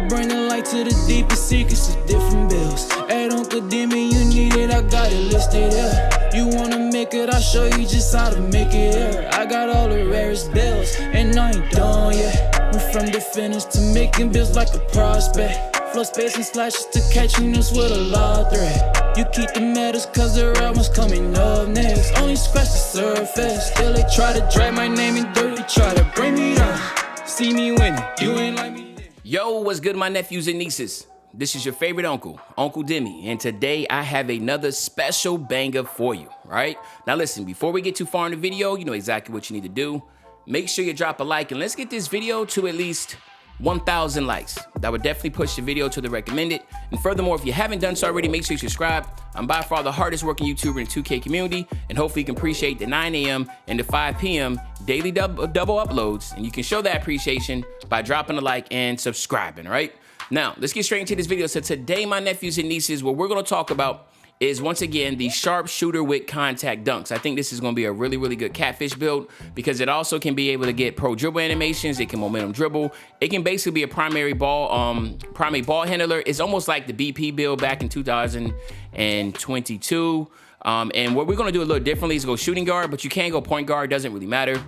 bring the light to the deepest secrets of different bills. At Uncle Demi, you need it, I got it listed here. You wanna make it, I'll show you just how to make it here. I got all the rarest bills, and I ain't done yet. Went from defenders to making bills like a prospect. Flow space and slashes to catching us with a law threat. You keep the medals cause the real one's coming up next. Only scratch the surface. Still they try to drag my name in dirt. They try to bring me down. See me winning, you ain't like me. Yo, what's good, my nephews and nieces? This is your favorite uncle, Uncle Demi, and today I have another special banger for you, right? Now listen, before we get too far in the video, you know exactly what you need to do. Make sure you drop a like and let's get this video to at least 1,000 likes. That would definitely push the video to the recommended. And furthermore, if you haven't done so already, make sure you subscribe. I'm by far the hardest working YouTuber in the 2K community, and hopefully you can appreciate the 9 a.m. and the 5 p.m. daily double uploads. And you can show that appreciation by dropping a like and subscribing, right? Now, let's get straight into this video. So today, my nephews and nieces, what we're gonna talk about is once again the Sharpshooter with contact dunks. I think this is going to be a really, really good Catfish build because it also can be able to get pro dribble animations. It can momentum dribble. It can basically be a primary ball handler. It's almost like the BP build back in 2022. And what we're going to do a little differently is go shooting guard, but you can go point guard. Doesn't really matter.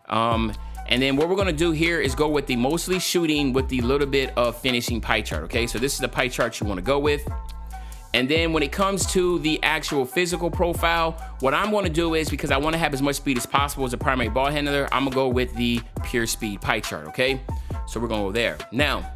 And then what we're going to do here is go with the mostly shooting with the little bit of finishing pie chart. Okay, so this is the pie chart you want to go with. And then when it comes to the actual physical profile, what I'm going to do is, because I want to have as much speed as possible as a primary ball handler, I'm going to go with the pure speed pie chart, okay? So we're going to go there. Now,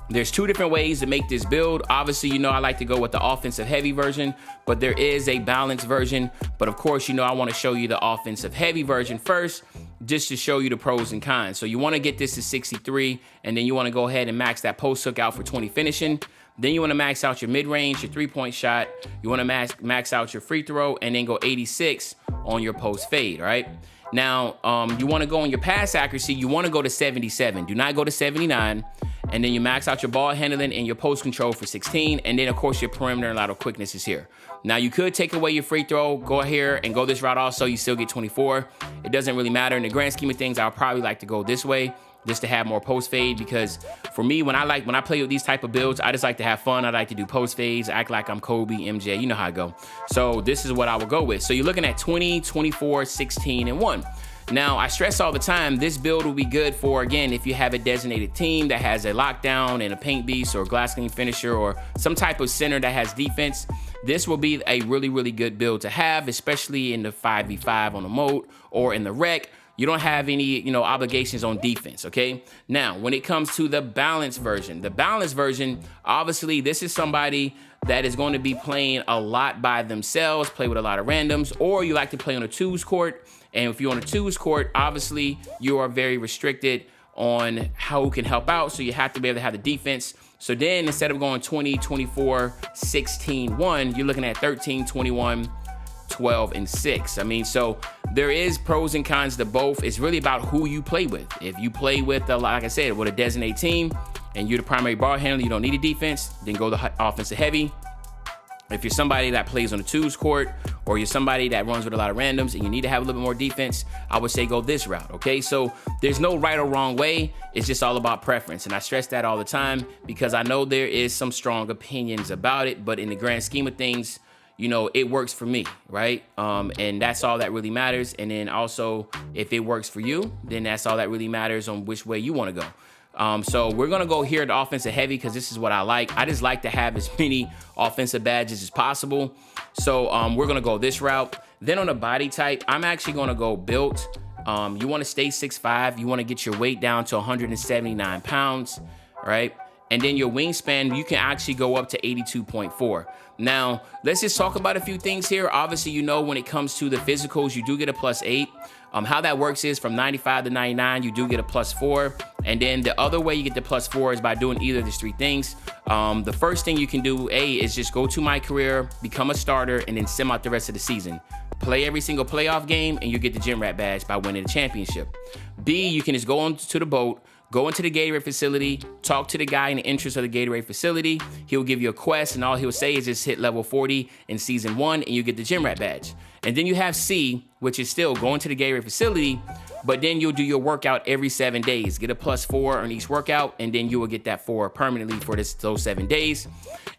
there's two different ways to make this build. Obviously, you know I like to go with the offensive heavy version, but there is a balanced version. But of course, you know I want to show you the offensive heavy version first, just to show you the pros and cons. So you want to get this to 63, and then you want to go ahead and max that post hook out for 20 finishing. Then you want to max out your mid-range, your three-point shot. You want to max out your free throw, and then go 86 on your post fade, right? Now, you want to go on your pass accuracy. You want to go to 77. Do not go to 79. And then you max out your ball handling and your post control for 16. And then, of course, your perimeter and lateral quickness is here. Now, you could take away your free throw, go here and go this route also. You still get 24. It doesn't really matter. In the grand scheme of things, I'll probably like to go this way, just to have more post fade, because for me, when I play with these type of builds, I just like to have fun. I like to do post fades, act like I'm Kobe, MJ, you know how I go. So this is what I would go with. So you're looking at 20, 24, 16, and 1. Now, I stress all the time, this build will be good for, again, if you have a designated team that has a lockdown and a paint beast or a glass clean finisher or some type of center that has defense. This will be a really, really good build to have, especially in the 5v5 on the mode or in the rec. You don't have any, obligations on defense, okay? Now, when it comes to the balanced version, obviously, this is somebody that is going to be playing a lot by themselves, play with a lot of randoms, or you like to play on a twos court. And if you're on a twos court, obviously, you are very restricted on who can help out, so you have to be able to have the defense. So then, instead of going 20, 24, 16, 1, you're looking at 13, 21, 12, and 6. I mean, so there is pros and cons to both. It's really about who you play with. If you play with, like I said, with a designated team and you're the primary ball handler, you don't need a defense, then go the offensive heavy. If you're somebody that plays on a twos court or you're somebody that runs with a lot of randoms and you need to have a little bit more defense, I would say go this route, okay? So there's no right or wrong way. It's just all about preference. And I stress that all the time because I know there is some strong opinions about it, but in the grand scheme of things, it works for me, right? And that's all that really matters. And then also, if it works for you, then that's all that really matters on which way you want to go. So we're going to go here to offensive heavy because this is what I like. I just like to have as many offensive badges as possible. So we're going to go this route. Then on the body type, I'm actually going to go built. You want to stay 6'5". You want to get your weight down to 179 pounds, right? And then your wingspan, you can actually go up to 82.4. Now, let's just talk about a few things here. Obviously, when it comes to the physicals, you do get a +8. How that works is from 95 to 99, you do get a +4. And then the other way you get the +4 is by doing either of these three things. The first thing you can do, is just go to My Career, become a starter, and then sim out the rest of the season. Play every single playoff game, and you get the gym rat badge by winning the championship. B, you can just go on to the boat, go into the Gatorade facility, talk to the guy in the entrance of the Gatorade facility. He'll give you a quest, and all he'll say is just hit level 40 in season 1, and you get the gym rat badge. And then you have C, which is still going to the Gatorade facility, but then you'll do your workout every 7 days. Get a +4 on each workout, and then you will get that 4 permanently for those 7 days.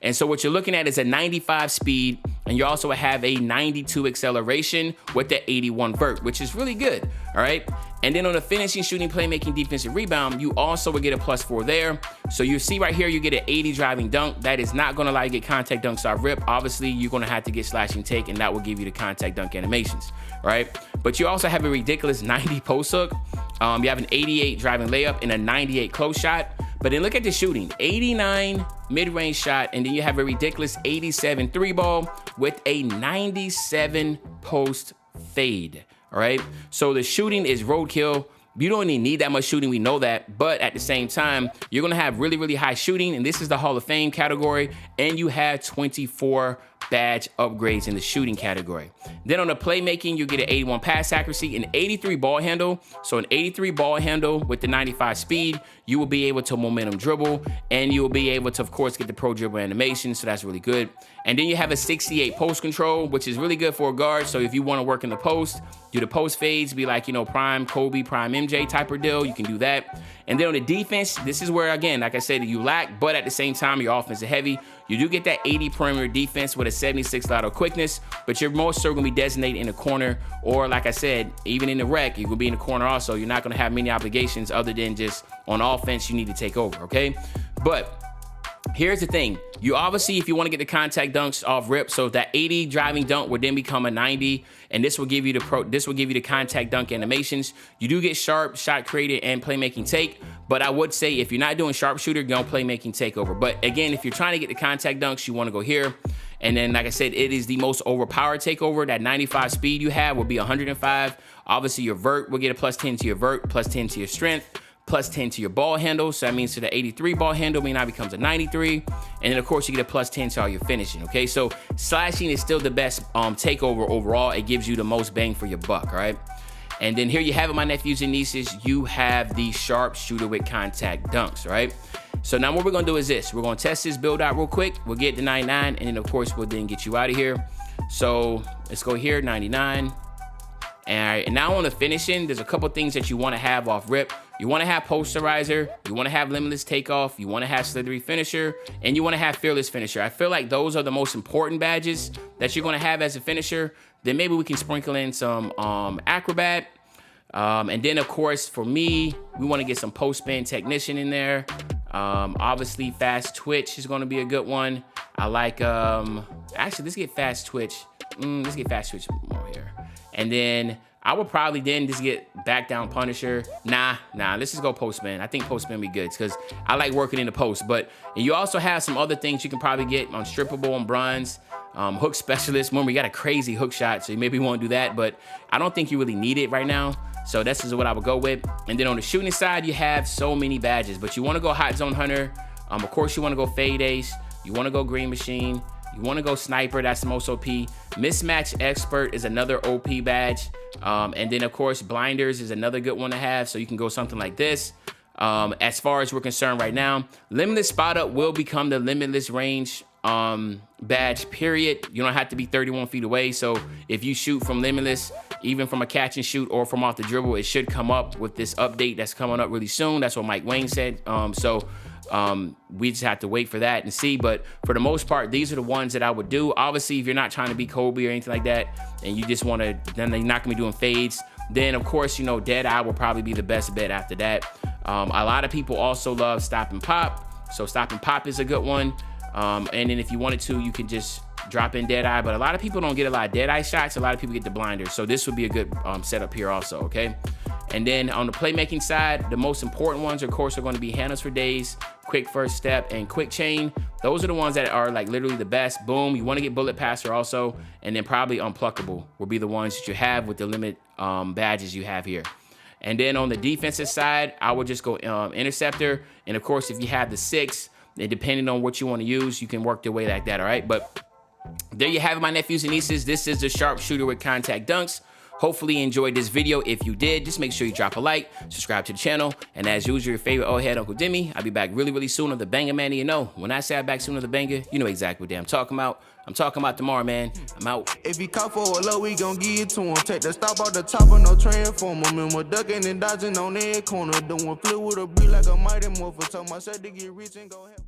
And so what you're looking at is a 95 speed, and you also have a 92 acceleration with the 81 vert, which is really good, all right? And then on the finishing, shooting, playmaking, defensive rebound, you also will get a +4 there. So you see right here, you get an 80 driving dunk. That is not gonna allow you to get contact dunks off rip. Obviously, you're gonna have to get slashing take, and that will give you the contact dunk animations, right? But you also have a ridiculous 90 post hook. You have an 88 driving layup and a 98 close shot. But then look at the shooting, 89 mid-range shot, and then you have a ridiculous 87 3 ball with a 97 post fade, all right? So the shooting is roadkill. You don't even need that much shooting, we know that, but at the same time, you're gonna have really, really high shooting, and this is the Hall of Fame category, and you have 24 badge upgrades in the shooting category. Then on the playmaking, you get an 81 pass accuracy, an 83 ball handle. So an 83 ball handle with the 95 speed, you will be able to momentum dribble, and you will be able to, of course, get the pro dribble animation, so that's really good. And then you have a 68 post control, which is really good for a guard. So if you want to work in the post, do the post fades, be like, you know, prime Kobe, prime MJ type of deal, you can do that. And then on the defense, this is where, again, like I said, you lack, but at the same time, your offense is heavy. You do get that 80 perimeter defense with a 76 lateral quickness, but you're more so going to be designated in the corner, or like I said, even in the rec, you're going to be in the corner also. You're not going to have many obligations other than just on offense, you need to take over, okay? But here's the thing. You obviously, if you want to get the contact dunks off rip, so that 80 driving dunk would then become a 90, and this will give you the contact dunk animations. You do get sharp, shot created, and playmaking take, but I would say if you're not doing sharpshooter, go playmaking takeover. But again, if you're trying to get the contact dunks, you want to go here. And then, like I said, it is the most overpowered takeover. That 95 speed you have will be 105. Obviously, your vert will get a +10 to your vert, +10 to your strength, +10 to your ball handle. So that means to the 83 ball handle now becomes a 93. And then of course you get a +10 to all your finishing, okay? So slashing is still the best takeover overall. It gives you the most bang for your buck, all right? And then here you have it, my nephews and nieces. You have the sharpshooter with contact dunks, right? So now what we're gonna do is this. We're gonna test this build out real quick. We'll get the 99, and then of course we'll then get you out of here. So let's go here, 99. And now on the finishing, there's a couple things that you want to have off rip. You want to have posterizer, you want to have limitless takeoff, you want to have slithery finisher, and you want to have fearless finisher. I feel like those are the most important badges that you're going to have as a finisher. Then maybe we can sprinkle in some acrobat. And then of course, for me, we want to get some post spin technician in there. Obviously fast twitch is going to be a good one. I like, actually let's get fast twitch. Let's get fast twitch more here. And then I would probably then just get back down Punisher. Nah, let's just go post spin. I think post spin be good because I like working in the post. But you also have some other things you can probably get on strippable and bronze. Hook specialist. Remember, you got a crazy hook shot, so you maybe won't do that, but I don't think you really need it right now. So this is what I would go with. And then on the shooting side, you have so many badges, but you want to go hot zone hunter. Of course, you want to go fade ace. You want to go green machine. You want to go sniper, that's the most OP. Mismatch expert is another OP badge. And then of course, blinders is another good one to have. So you can go something like this. As far as we're concerned right now, limitless spot up will become the limitless range badge, period. You don't have to be 31 feet away. So if you shoot from limitless, even from a catch and shoot or from off the dribble, it should come up with this update that's coming up really soon. That's what Mike Wayne said. We just have to wait for that and see. But for the most part, these are the ones that I would do. Obviously, if you're not trying to be Kobe or anything like that, and you just want to, then you're not gonna be doing fades. Then of course, you know, Dead Eye will probably be the best bet after that. A lot of people also love Stop and Pop. So Stop and Pop is a good one. And then if you wanted to, you can just drop in Dead Eye. But a lot of people don't get a lot of Dead Eye shots. A lot of people get the blinders. So this would be a good setup here also, okay? And then on the playmaking side, the most important ones, of course, are going to be handles for days, quick first step, and quick chain. Those are the ones that are like literally the best. Boom. You want to get bullet passer also. And then probably unpluckable will be the ones that you have with the limit badges you have here. And then on the defensive side, I would just go interceptor. And of course, if you have the 6, and depending on what you want to use, you can work your way like that, all right? But there you have it, my nephews and nieces. This is the sharpshooter with contact dunks. Hopefully you enjoyed this video. If you did, just make sure you drop a like, subscribe to the channel, and as usual, your favorite old head, Uncle Demi. I'll be back really, really soon on the banger, man. You know, when I say I'm back soon on the banger, you know exactly what day I'm talking about. I'm talking about tomorrow, man. I'm out. If he caught for a low, we gon' give it to him. Take the stop out the top of no transformer. Remember ducking and dodging on every corner. Doing flip with a breeze like a mighty morpher. Told myself to get rich and go help.